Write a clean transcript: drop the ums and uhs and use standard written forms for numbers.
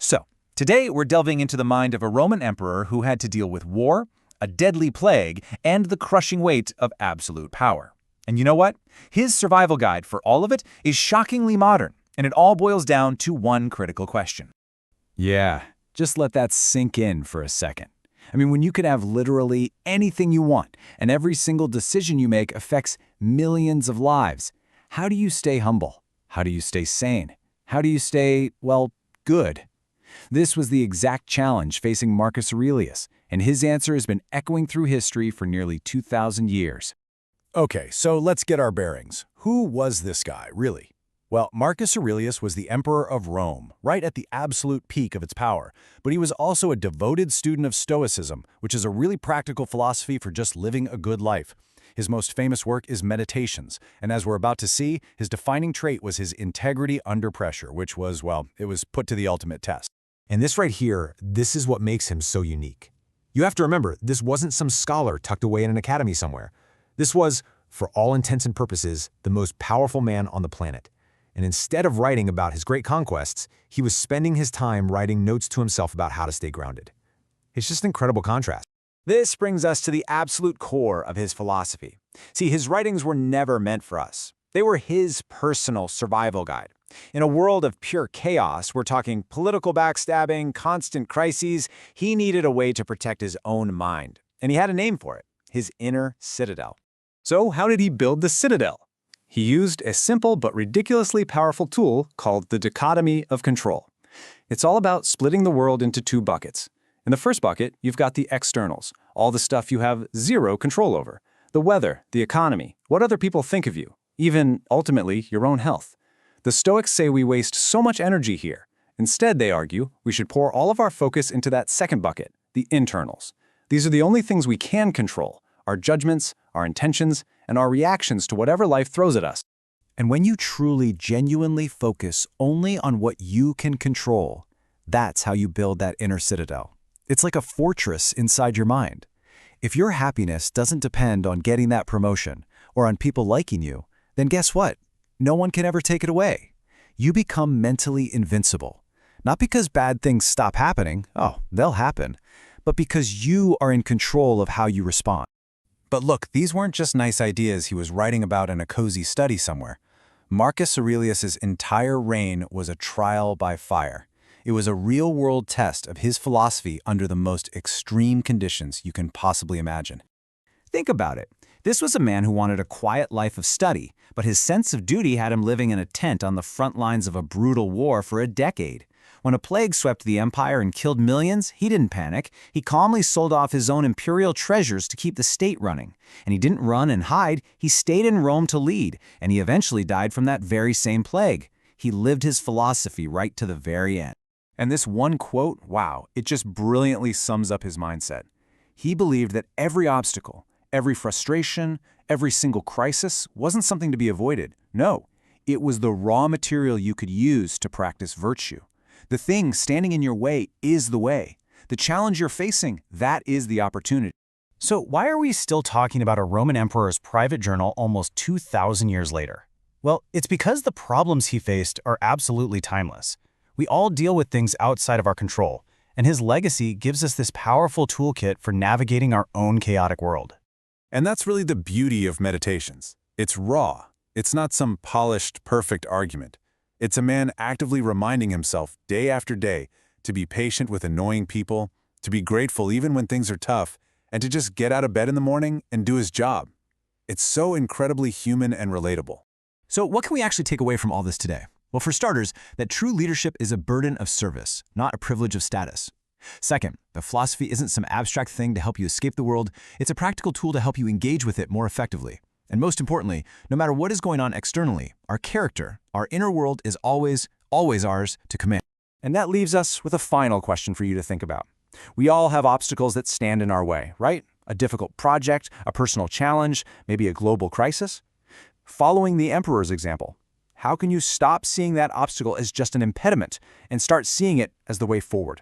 So, today we're delving into the mind of a Roman emperor who had to deal with war, a deadly plague, and the crushing weight of absolute power. And you know what? His survival guide for all of it is shockingly modern, and it all boils down to one critical question. Yeah, just let that sink in for a second. I mean, when you could have literally anything you want, and every single decision you make affects millions of lives, how do you stay humble? How do you stay sane? How do you stay, well, good? This was the exact challenge facing Marcus Aurelius, and his answer has been echoing through history for nearly 2,000 years. Okay, so let's get our bearings. Who was this guy, really? Well, Marcus Aurelius was the emperor of Rome, right at the absolute peak of its power, but he was also a devoted student of Stoicism, which is a really practical philosophy for just living a good life. His most famous work is Meditations, and as we're about to see, his defining trait was his integrity under pressure, which was, well, it was put to the ultimate test. And this right here, this is what makes him so unique. You have to remember, this wasn't some scholar tucked away in an academy somewhere. This was, for all intents and purposes, the most powerful man on the planet. And instead of writing about his great conquests, he was spending his time writing notes to himself about how to stay grounded. It's just an incredible contrast. This brings us to the absolute core of his philosophy. See, his writings were never meant for us. They were his personal survival guide. In a world of pure chaos, we're talking political backstabbing, constant crises, he needed a way to protect his own mind. And he had a name for it, his inner citadel. So how did he build the citadel? He used a simple but ridiculously powerful tool called the dichotomy of control. It's all about splitting the world into two buckets. In the first bucket, you've got the externals, all the stuff you have zero control over. The weather, the economy, what other people think of you, even, ultimately, your own health. The Stoics say we waste so much energy here. Instead, they argue, we should pour all of our focus into that second bucket, the internals. These are the only things we can control, our judgments, our intentions, and our reactions to whatever life throws at us. And when you truly, genuinely focus only on what you can control, that's how you build that inner citadel. It's like a fortress inside your mind. If your happiness doesn't depend on getting that promotion or on people liking you, then guess what? No one can ever take it away. You become mentally invincible. Not because bad things stop happening, oh, they'll happen, but because you are in control of how you respond. But look, these weren't just nice ideas he was writing about in a cozy study somewhere. Marcus Aurelius's entire reign was a trial by fire. It was a real-world test of his philosophy under the most extreme conditions you can possibly imagine. Think about it. This was a man who wanted a quiet life of study, but his sense of duty had him living in a tent on the front lines of a brutal war for a decade. When a plague swept the empire and killed millions, he didn't panic. He calmly sold off his own imperial treasures to keep the state running. And he didn't run and hide, he stayed in Rome to lead, and he eventually died from that very same plague. He lived his philosophy right to the very end. And this one quote, wow, it just brilliantly sums up his mindset. He believed that every obstacle, every frustration, every single crisis wasn't something to be avoided. No, it was the raw material you could use to practice virtue. The thing standing in your way is the way. The challenge you're facing, that is the opportunity. So why are we still talking about a Roman emperor's private journal almost 2,000 years later? Well, it's because the problems he faced are absolutely timeless. We all deal with things outside of our control, and his legacy gives us this powerful toolkit for navigating our own chaotic world. And that's really the beauty of Meditations. It's raw. It's not some polished, perfect argument. It's a man actively reminding himself day after day to be patient with annoying people, to be grateful even when things are tough, and to just get out of bed in the morning and do his job. It's so incredibly human and relatable. So what can we actually take away from all this today? Well, for starters, that true leadership is a burden of service, not a privilege of status. Second, the philosophy isn't some abstract thing to help you escape the world. It's a practical tool to help you engage with it more effectively. And most importantly, no matter what is going on externally, our character, our inner world is always ours to command. And that leaves us with a final question for you to think about. We all have obstacles that stand in our way, right? A difficult project, a personal challenge, maybe a global crisis. Following the emperor's example, how can you stop seeing that obstacle as just an impediment and start seeing it as the way forward?